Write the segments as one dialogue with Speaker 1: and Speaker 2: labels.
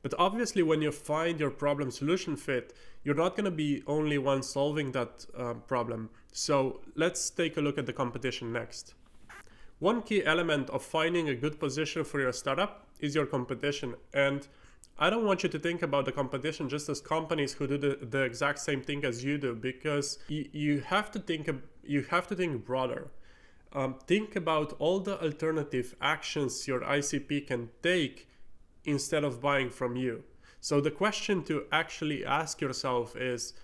Speaker 1: But obviously, when you find your problem solution fit, you're not going to be only one solving that problem. So let's take a look at the competition next. One key element of finding a good position for your startup is your competition. And I don't want you to think about the competition just as companies who do the exact same thing as you do, because you have to think broader. Think about all the alternative actions your ICP can take instead of buying from you. So the question to actually ask yourself is,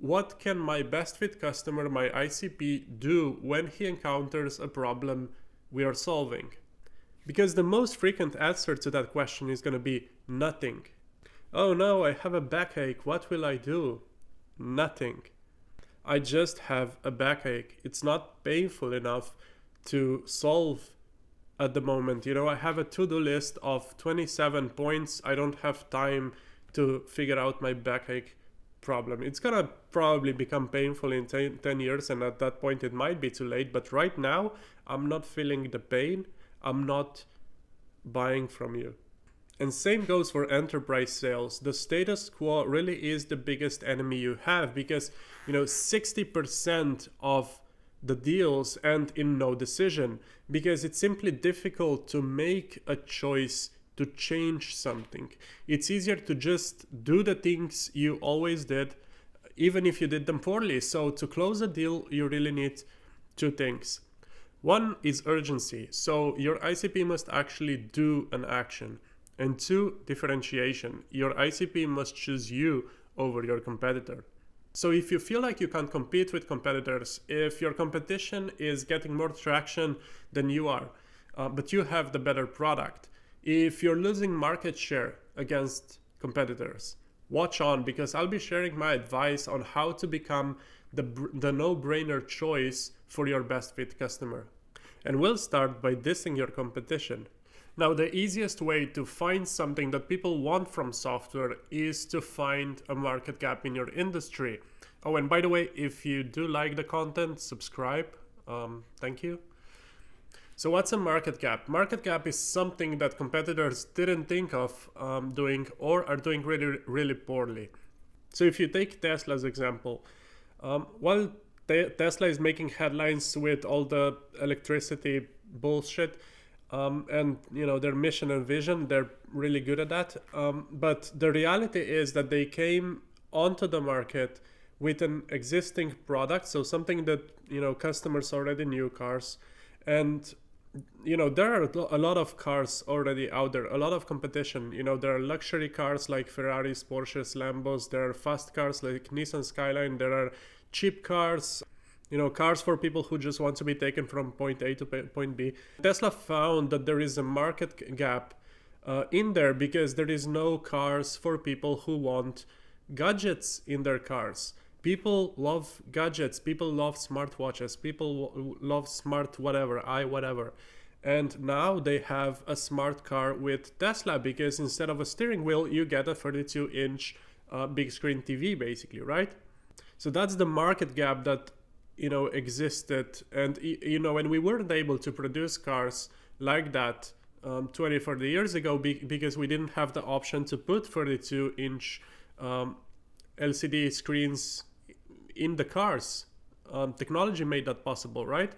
Speaker 1: what can my best fit customer, my ICP, do when he encounters a problem we are solving? Because the most frequent answer to that question is going to be nothing. Oh no, I have a backache. What will I do? Nothing. I just have a backache. It's not painful enough to solve at the moment. I have a to-do list of 27 points. I don't have time to figure out my backache problem. It's gonna probably become painful in 10 years, and at that point it might be too late. But right now, I'm not feeling the pain. I'm not buying from you. And same goes for enterprise sales. The status quo really is the biggest enemy you have, because 60% of the deals end in no decision, because it's simply difficult to make a choice to change something. It's easier to just do the things you always did, even if you did them poorly. So to close a deal, you really need two things. One is urgency. So your ICP must actually do an action. And two, differentiation. Your ICP must choose you over your competitor. So if you feel like you can't compete with competitors, if your competition is getting more traction than you are, but you have the better product, if you're losing market share against competitors, watch on, because I'll be sharing my advice on how to become the no-brainer choice for your best fit customer. And we'll start by dissing your competition. Now, the easiest way to find something that people want from software is to find a market gap in your industry. Oh, and by the way, if you do like the content, subscribe. Thank you. So what's a market gap? Market gap is something that competitors didn't think of doing, or are doing really, really poorly. So if you take Tesla's example, while Tesla is making headlines with all the electricity bullshit, and their mission and vision, they're really good at that. But the reality is that they came onto the market with an existing product, so something that customers already knew, cars, and there are a lot of cars already out there, a lot of competition. There are luxury cars like Ferraris, Porsches, Lambos. There are fast cars like Nissan Skyline. There are cheap cars. Cars for people who just want to be taken from point A to point B. Tesla found that there is a market gap in there, because there is no cars for people who want gadgets in their cars. People love gadgets. People love smartwatches. People love smart whatever. And now they have a smart car with Tesla, because instead of a steering wheel, you get a 32-inch big screen TV, basically, right? So that's the market gap that existed. And when we weren't able to produce cars like that 20-30 years ago, because we didn't have the option to put 32-inch LCD screens in the cars. Technology made that possible, right?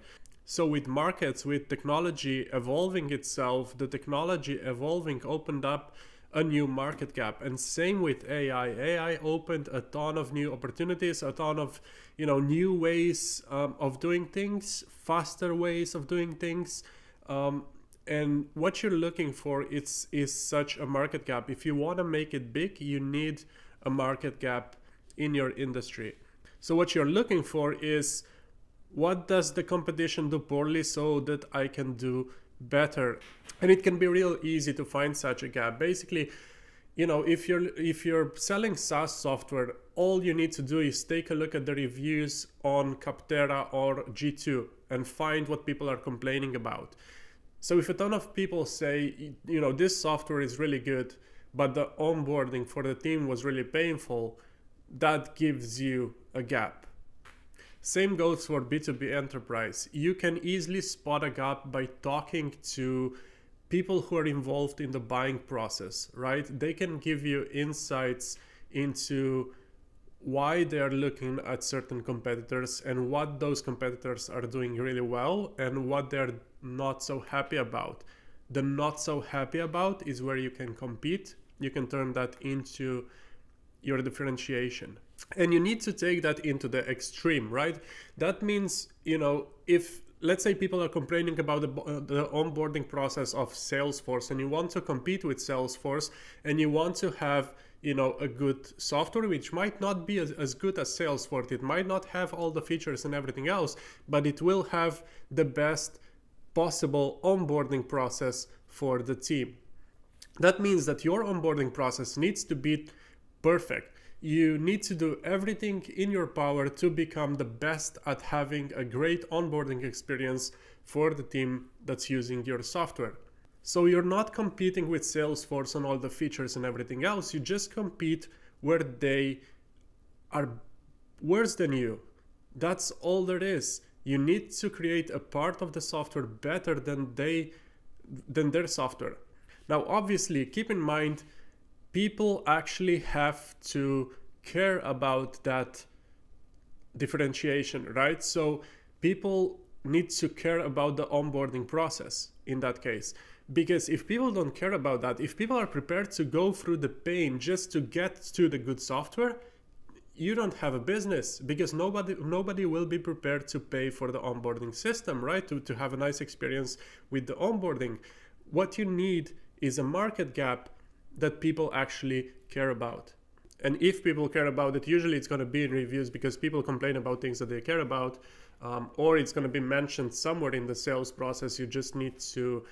Speaker 1: So with markets, with technology evolving itself, the technology evolving opened up a new market gap. And same with AI. AI opened a ton of new opportunities, a ton of new ways of doing things, faster ways of doing things. And what you're looking for is such a market gap. If you want to make it big, you need a market gap in your industry. So what you're looking for is, what does the competition do poorly so that I can do better? And it can be real easy to find such a gap. Basically, if you're selling SaaS software, all you need to do is take a look at the reviews on Capterra or G2 and find what people are complaining about. So if a ton of people say, this software is really good, but the onboarding for the team was really painful, that gives you a gap. Same goes for B2B enterprise. You can easily spot a gap by talking to people who are involved in the buying process, right? They can give you insights into why they are looking at certain competitors and what those competitors are doing really well and what they're not so happy about. The not so happy about is where you can compete. You can turn that into your differentiation. And you need to take that into the extreme, right? That means, if let's say people are complaining about the onboarding process of Salesforce, and you want to compete with Salesforce, and you want to have a good software which might not be as good as Salesforce. It might not have all the features and everything else, but it will have the best possible onboarding process for the team. That means that your onboarding process needs to be perfect. You need to do everything in your power to become the best at having a great onboarding experience for the team that's using your software. So you're not competing with Salesforce on all the features and everything else. You just compete where they are worse than you. That's all there is. You need to create a part of the software better than their software. Now, obviously, keep in mind, people actually have to care about that differentiation, right? So people need to care about the onboarding process in that case. Because if people don't care about that, if people are prepared to go through the pain just to get to the good software, you don't have a business, because nobody will be prepared to pay for the onboarding system, right? To have a nice experience with the onboarding. What you need is a market gap that people actually care about. And if people care about it, usually it's going to be in reviews, because people complain about things that they care about, or it's going to be mentioned somewhere in the sales process. You just need to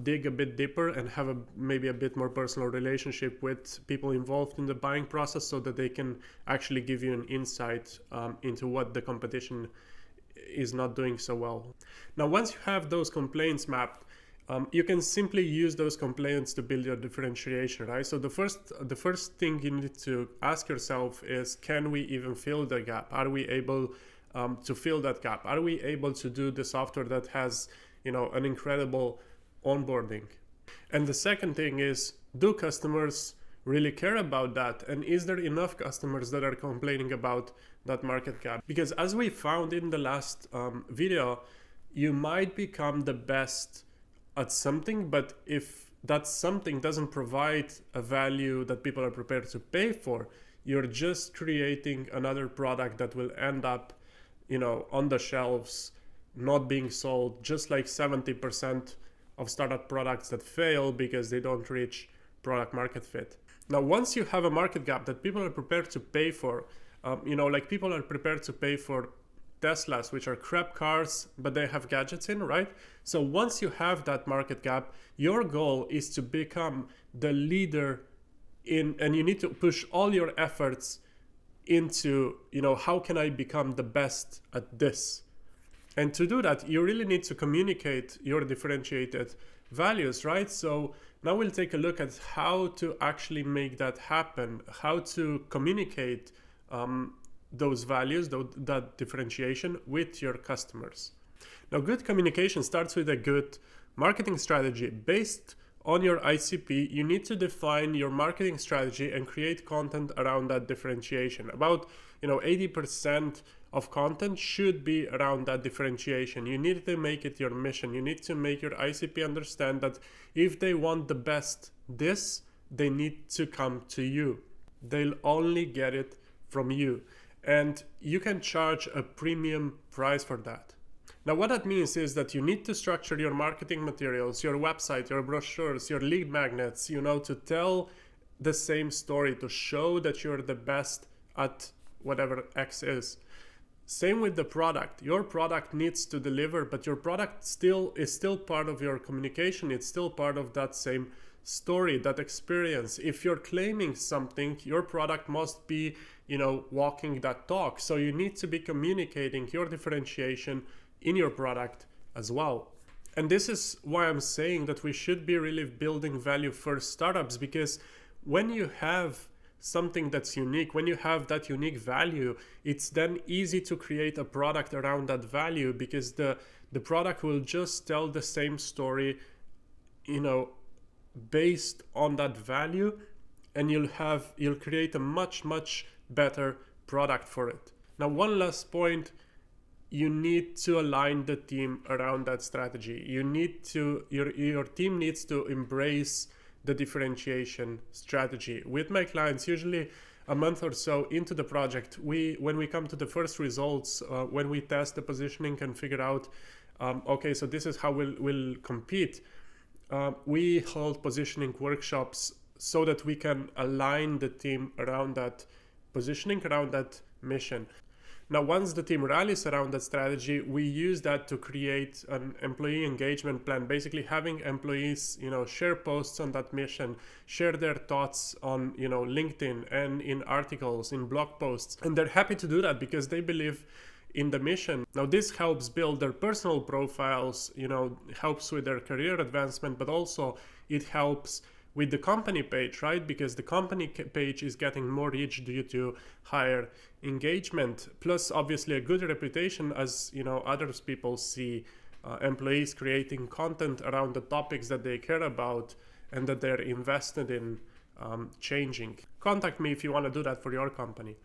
Speaker 1: dig a bit deeper and have maybe a bit more personal relationship with people involved in the buying process, so that they can actually give you an insight into what the competition is not doing so well. Now, once you have those complaints mapped, you can simply use those complaints to build your differentiation, right? So the first thing you need to ask yourself is, can we even fill the gap? Are we able to fill that gap? Are we able to do the software that has, an incredible onboarding? And the second thing is, do customers really care about that? And is there enough customers that are complaining about that market gap? Because as we found in the last video, you might become the best at something, but if that something doesn't provide a value that people are prepared to pay for, you're just creating another product that will end up, on the shelves, not being sold, just like 70% of startup products that fail because they don't reach product market fit. Now, once you have a market gap that people are prepared to pay for, like people are prepared to pay for Teslas, which are crap cars, but they have gadgets in, right? So once you have that market gap, your goal is to become the leader and you need to push all your efforts into, how can I become the best at this? And to do that, you really need to communicate your differentiated values, right? So now we'll take a look at how to actually make that happen, how to communicate those values, that differentiation with your customers. Now, good communication starts with a good marketing strategy. Based on your ICP, you need to define your marketing strategy and create content around that differentiation. About 80% of content should be around that differentiation. You need to make it your mission. You need to make your ICP understand that if they want the best they need to come to you. They'll only get it from you. And you can charge a premium price for that. Now, what that means is that you need to structure your marketing materials, your website, your brochures, your lead magnets, to tell the same story, to show that you're the best at whatever X is. Same with the product. Your product needs to deliver, but your product is still part of your communication. It's still part of that same story, that experience. If you're claiming something, your product must be, walking that talk. So you need to be communicating your differentiation in your product as well. And this is why I'm saying that we should be really building value first startups, because when you have something that's unique, when you have that unique value, it's then easy to create a product around that value, because the product will just tell the same story based on that value, and you'll create a much better product for it. Now, one last point, you need to align the team around that strategy. Your team needs to embrace the differentiation strategy. With my clients, usually a month or so into the project, when we come to the first results, when we test the positioning and figure out, okay, so this is how we'll compete, we hold positioning workshops so that we can align the team around that positioning, around that mission. Now, once the team rallies around that strategy, we use that to create an employee engagement plan, basically having employees, share posts on that mission, share their thoughts on, LinkedIn and in articles, in blog posts. And they're happy to do that because they believe in the mission. Now, this helps build their personal profiles, helps with their career advancement, but also it helps with the company page, right? Because the company page is getting more reach due to higher engagement, plus obviously a good reputation, as other people see employees creating content around the topics that they care about and that they're invested in changing. Contact me if you want to do that for your company.